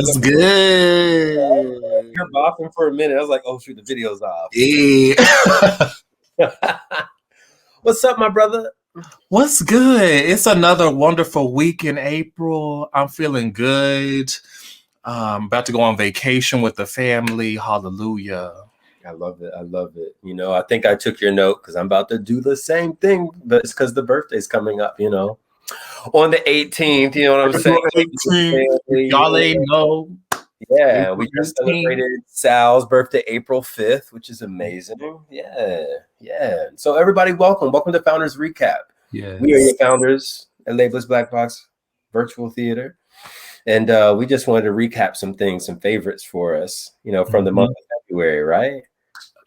What's good? You're bopping for a minute. I was like, oh shoot, the video's off. Yeah. What's up, my brother? What's good? It's another wonderful week in April. I'm feeling good. About to go on vacation with the family. Hallelujah. I love it. I love it. You know, I think I took your note because I'm about to do the same thing, but it's because the birthday's coming up, you know. On the 18th, you know what I'm saying? 18th. Y'all ain't know. Yeah, we just celebrated Sal's birthday April 5th, which is amazing. Yeah. So everybody, welcome to Founders Recap. Yes. We are your founders at Labelless Black Box Virtual Theater. And we just wanted to recap some things, some favorites for us, you know, from the month of February, right?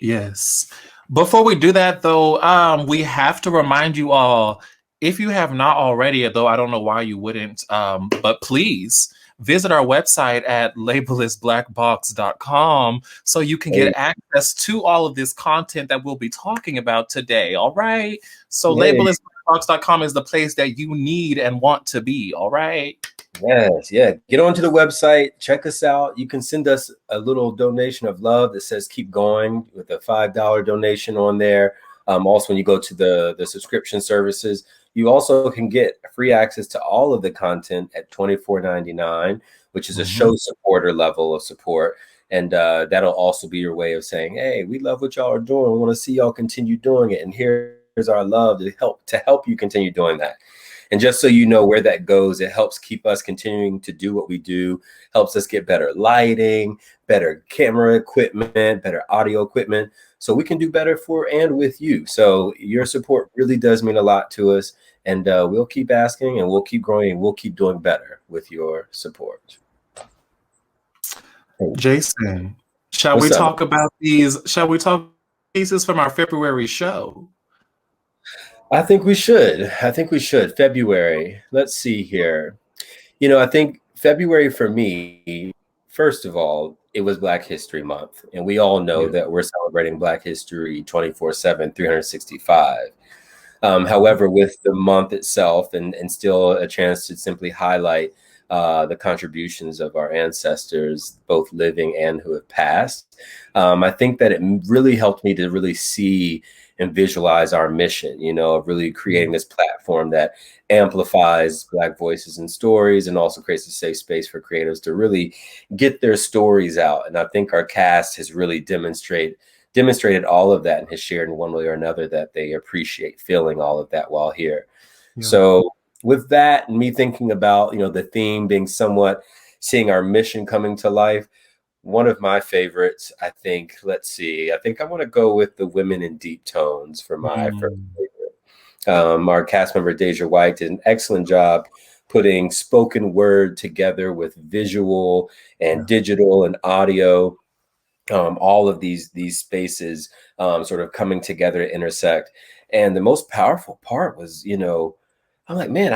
Yes. Before we do that, though, we have to remind you all, if you have not already, though I don't know why you wouldn't, but please visit our website at labellessblackbox.com so you can get access to all of this content that we'll be talking about today. All right. So labellessblackbox.com is the place that you need and want to be. All right. Yes. Yeah. Get onto the website. Check us out. You can send us a little donation of love that says keep going with a $5 donation on there. Also, when you go to the subscription services, you also can get free access to all of the content at $24.99, which is a show supporter level of support. And that'll also be your way of saying, hey, we love what y'all are doing. We want to see y'all continue doing it. And here's our love to help you continue doing that. And just so you know where that goes, it helps keep us continuing to do what we do, helps us get better lighting, better camera equipment, better audio equipment, so we can do better for and with you. So your support really does mean a lot to us, and we'll keep asking and we'll keep growing and we'll keep doing better with your support. Jason, shall we talk about these pieces from our February show? I think we should. February. Let's see here. You know, I think February for me, first of all, it was Black History Month. And we all know that we're celebrating Black history 24/7, 365. However, with the month itself and still a chance to simply highlight the contributions of our ancestors, both living and who have passed, I think that it really helped me to really see and visualize our mission, you know, of really creating this platform that amplifies Black voices and stories and also creates a safe space for creators to really get their stories out. And I think our cast has really demonstrated all of that and has shared in one way or another that they appreciate feeling all of that while here. Yeah. So with that and me thinking about, you know, the theme being somewhat seeing our mission coming to life, one of my favorites, I think I want to go with the Women in Deep Tones for my first favorite. Our cast member, Deja White, did an excellent job putting spoken word together with visual and digital and audio. All of these spaces sort of coming together to intersect. And the most powerful part was, you know, I'm like, man,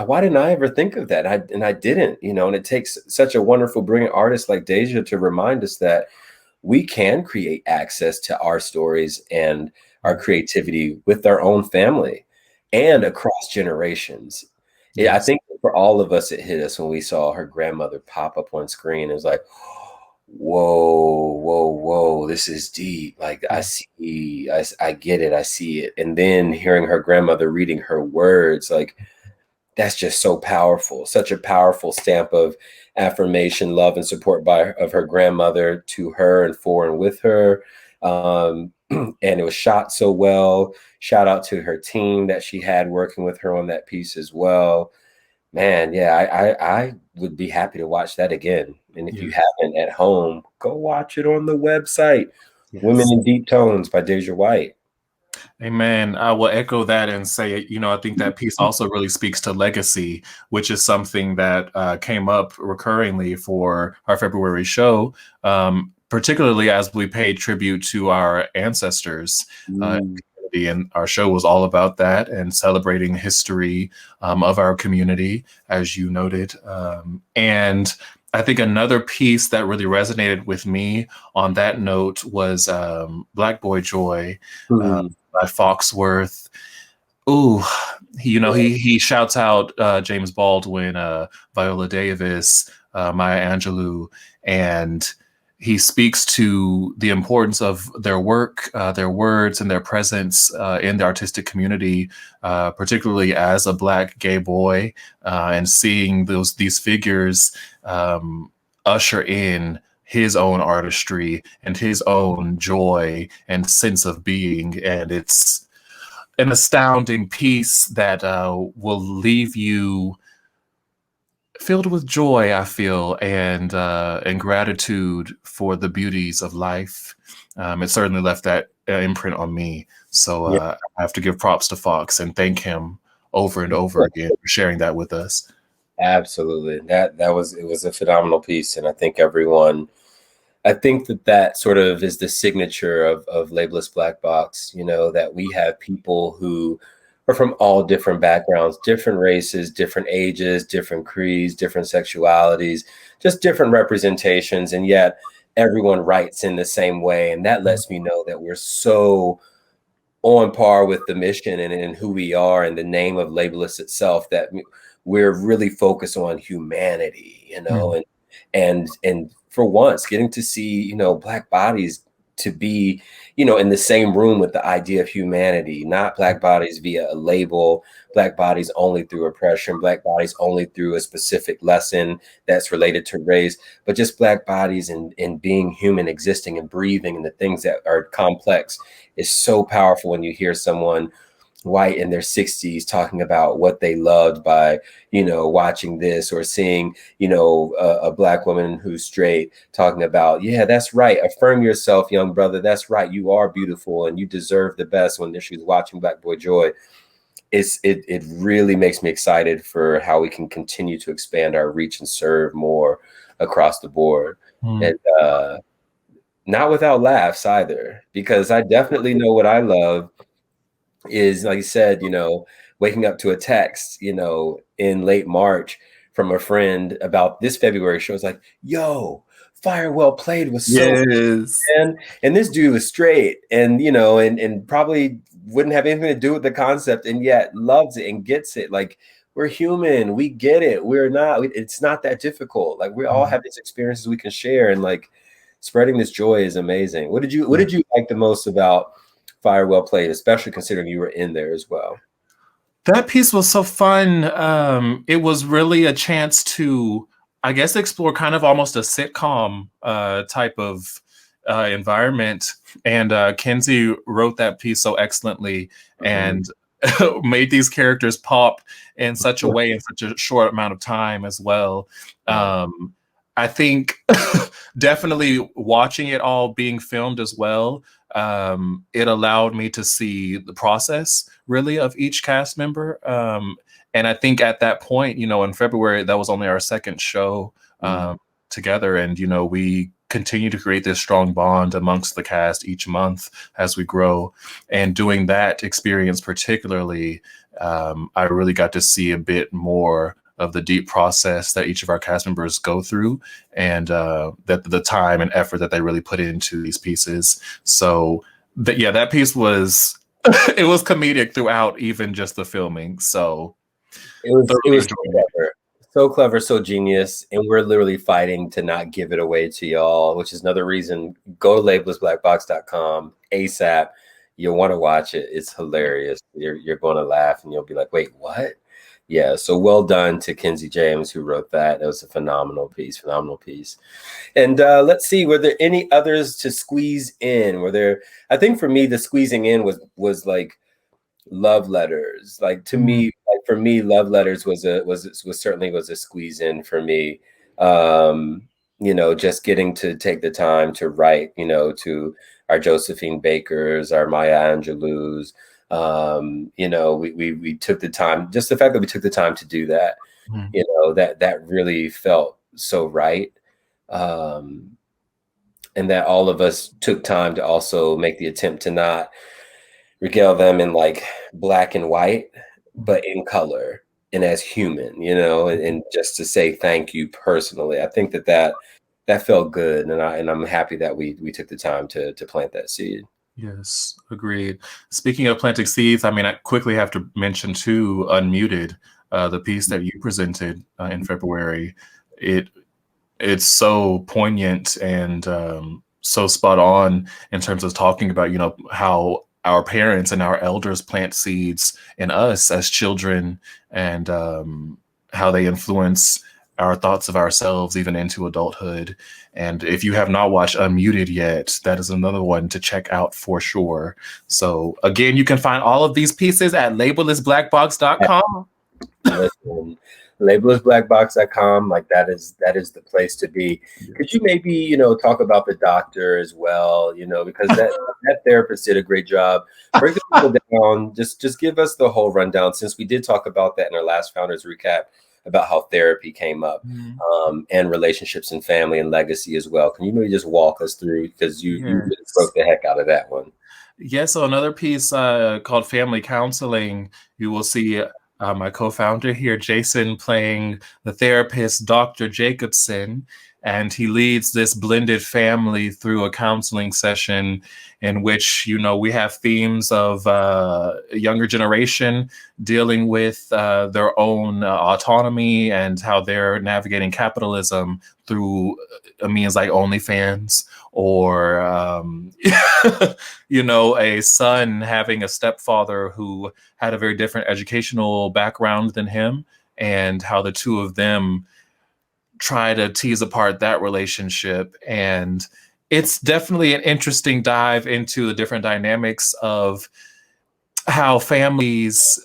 why didn't I ever think of that? I didn't, you know, and it takes such a wonderful, brilliant artist like Deja to remind us that we can create access to our stories and our creativity with our own family and across generations. Yes. Yeah, I think for all of us, it hit us when we saw her grandmother pop up on screen. It was like, whoa, this is deep. Like, I get it, I see it. And then hearing her grandmother reading her words, like, that's just so powerful. Such a powerful stamp of affirmation, love, and support of her grandmother to her and for and with her. And it was shot so well. Shout out to her team that she had working with her on that piece as well. Man, yeah, I would be happy to watch that again. And if you haven't at home, go watch it on the website. Yes. Women in Deep Tones by Deja White. Amen. I will echo that and say, you know, I think that piece also really speaks to legacy, which is something that came up recurringly for our February show, particularly as we paid tribute to our ancestors. And our show was all about that and celebrating history of our community, as you noted. And I think another piece that really resonated with me on that note was Black Boy Joy by Foxworth. Ooh, you know, he shouts out James Baldwin, Viola Davis, Maya Angelou, and he speaks to the importance of their work, their words, and their presence in the artistic community, particularly as a Black gay boy, and seeing these figures usher in his own artistry and his own joy and sense of being. And it's an astounding piece that will leave you filled with joy, I feel, and gratitude for the beauties of life. It certainly left that imprint on me. So Yeah, I have to give props to Fox and thank him over and over again for sharing that with us. absolutely. That was, it was a phenomenal piece, and I think everyone, I think that that sort of is the signature of Labelless Black Box, you know, that we have people who are from all different backgrounds, different races, different ages, different creeds, different sexualities, just different representations. And yet everyone writes in the same way. And that lets me know that we're so on par with the mission and who we are and the name of Labelless itself, that we're really focused on humanity, you know, Mm. and for once getting to see, you know, Black bodies to be, you know, in the same room with the idea of humanity, not Black bodies via a label, Black bodies only through oppression, Black bodies only through a specific lesson that's related to race, but just Black bodies and being human, existing and breathing, and the things that are complex is so powerful when you hear someone white in their 60s talking about what they loved by, you know, watching this, or seeing, you know, a Black woman who's straight talking about, yeah, that's right, affirm yourself, young brother, that's right, you are beautiful and you deserve the best, when she was watching Black Boy Joy. It really makes me excited for how we can continue to expand our reach and serve more across the board. Mm. And not without laughs either, because I definitely know what I love is, like you said, you know, waking up to a text, you know, in late March from a friend about this February show. It's like, yo, Fire Well Played was so Yes. good. And this dude was straight, and, you know, and probably wouldn't have anything to do with the concept, and yet loves it and gets it. Like, we're human. We get it. We're not, it's not that difficult. Like, we all Mm. have these experiences we can share, and like spreading this joy is amazing. What Yeah. did you like the most about Fire Well Played, especially considering you were in there as well? That piece was so fun. It was really a chance to, I guess, explore kind of almost a sitcom type of environment. And Kenzie wrote that piece so excellently Mhm. and made these characters pop in such a way in such a short amount of time as well. Yeah. I think definitely watching it all being filmed as well, it allowed me to see the process really of each cast member. And I think at that point, you know, in February, that was only our second show Mhm. together. And, you know, we continue to create this strong bond amongst the cast each month as we grow. And doing that experience, particularly, I really got to see a bit more of the deep process that each of our cast members go through, and that the time and effort that they really put into these pieces. So yeah, that piece was it was comedic throughout, even just the filming. So It thoroughly was so enjoying it. clever. So clever, so genius. And we're literally fighting to not give it away to y'all, which is another reason. Go to labellessblackbox.com ASAP. You'll want to watch it. It's hilarious. You're going to laugh and you'll be like, wait, what? Yeah, so well done to Kinsey James, who wrote that. That was a phenomenal piece, phenomenal piece. And let's see, were there any others to squeeze in? Were there, I think for me, the squeezing in was like love letters. Like, to Mm. me, like for me, love letters was certainly was a squeeze in for me. Um, you know, just getting to take the time to write, you know, to our Josephine Bakers, our Maya Angelou's. You know, we took the time, just the fact that we took the time to do that, Mm. you know, that really felt so right. Um, and that all of us took time to also make the attempt to not regale them in like black and white, but in color and as human, you know, and just to say thank you personally. I think that felt good, and I'm happy that we took the time to plant that seed. Yes, agreed. Speaking of planting seeds, I mean, I quickly have to mention too, Unmuted, the piece that you presented in February. It it's so poignant and so spot on in terms of talking about, you know, how our parents and our elders plant seeds in us as children, and how they influence our thoughts of ourselves even into adulthood. And if you have not watched Unmuted yet, that is another one to check out for sure. So again, you can find all of these pieces at labellessblackbox.com. Listen, labellessblackbox.com, like that is the place to be. Could you maybe, talk about the doctor as well, because that therapist did a great job. Break the people down, just give us the whole rundown, since we did talk about that in our last founders recap about how therapy came up, and relationships and family and legacy as well. Can you maybe just walk us through, because you really Yes. broke the heck out of that one. Yes, so another piece called Family Counseling, you will see my co-founder here, Jason, playing the therapist, Dr. Jacobson, and he leads this blended family through a counseling session in which, you know, we have themes of younger generation dealing with their own autonomy and how they're navigating capitalism through means like OnlyFans, or you know, a son having a stepfather who had a very different educational background than him, and how the two of them try to tease apart that relationship. And it's definitely an interesting dive into the different dynamics of how families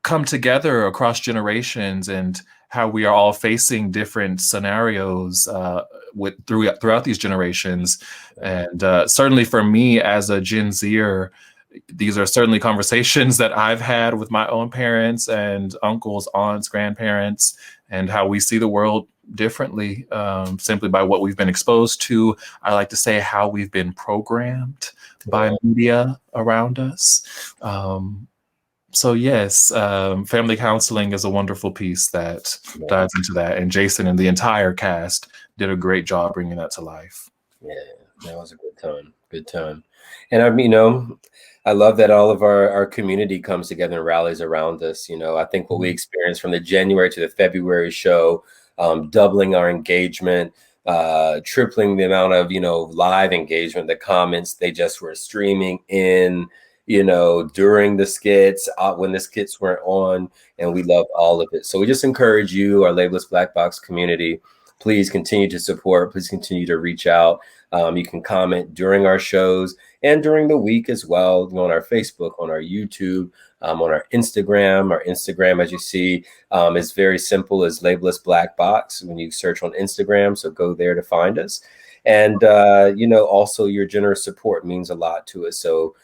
come together across generations, and how we are all facing different scenarios throughout these generations. And certainly for me as a Gen Zer, these are certainly conversations that I've had with my own parents and uncles, aunts, grandparents, and how we see the world differently, simply by what we've been exposed to. I like to say how we've been programmed by media around us. So yes, family counseling is a wonderful piece that dives into that, and Jason and the entire cast did a great job bringing that to life. Yeah, that was a good time. Good time. And I love that all of our community comes together and rallies around us. I think what we experienced from the January to the February show, doubling our engagement, tripling the amount of, live engagement, the comments they just were streaming in, during the skits, when the skits weren't on, and we love all of it. So we just encourage you, our Labelless Black Box community, please continue to support, please continue to reach out. You can comment during our shows and during the week as well, on our Facebook, on our YouTube, on our Instagram. Our Instagram, as you see, is very simple, as Labelless Black Box when you search on Instagram. So go there to find us. And, also your generous support means a lot to us. So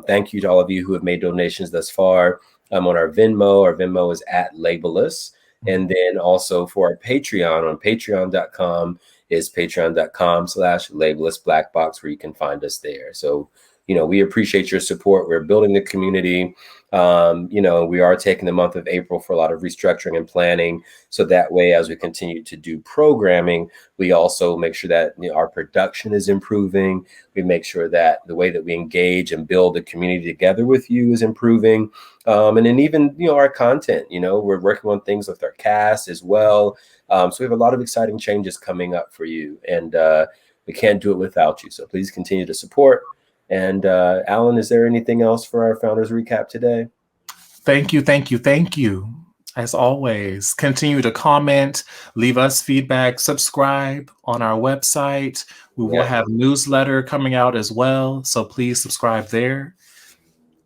thank you to all of you who have made donations thus far. On our Venmo is at Labelless. And then also for our Patreon, on patreon.com is patreon.com/labellessblackbox, where you can find us there. So, we appreciate your support. We're building the community. We are taking the month of April for a lot of restructuring and planning. So that way, as we continue to do programming, we also make sure that our production is improving. We make sure that the way that we engage and build the community together with you is improving. And then even, our content, we're working on things with our cast as well. So we have a lot of exciting changes coming up for you, and we can't do it without you. So please continue to support. And Alan, is there anything else for our Founders Recap today? Thank you, thank you, thank you. As always, continue to comment, leave us feedback, subscribe on our website. We will have newsletter coming out as well, so please subscribe there.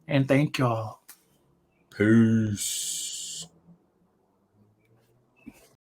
And thank y'all. Peace.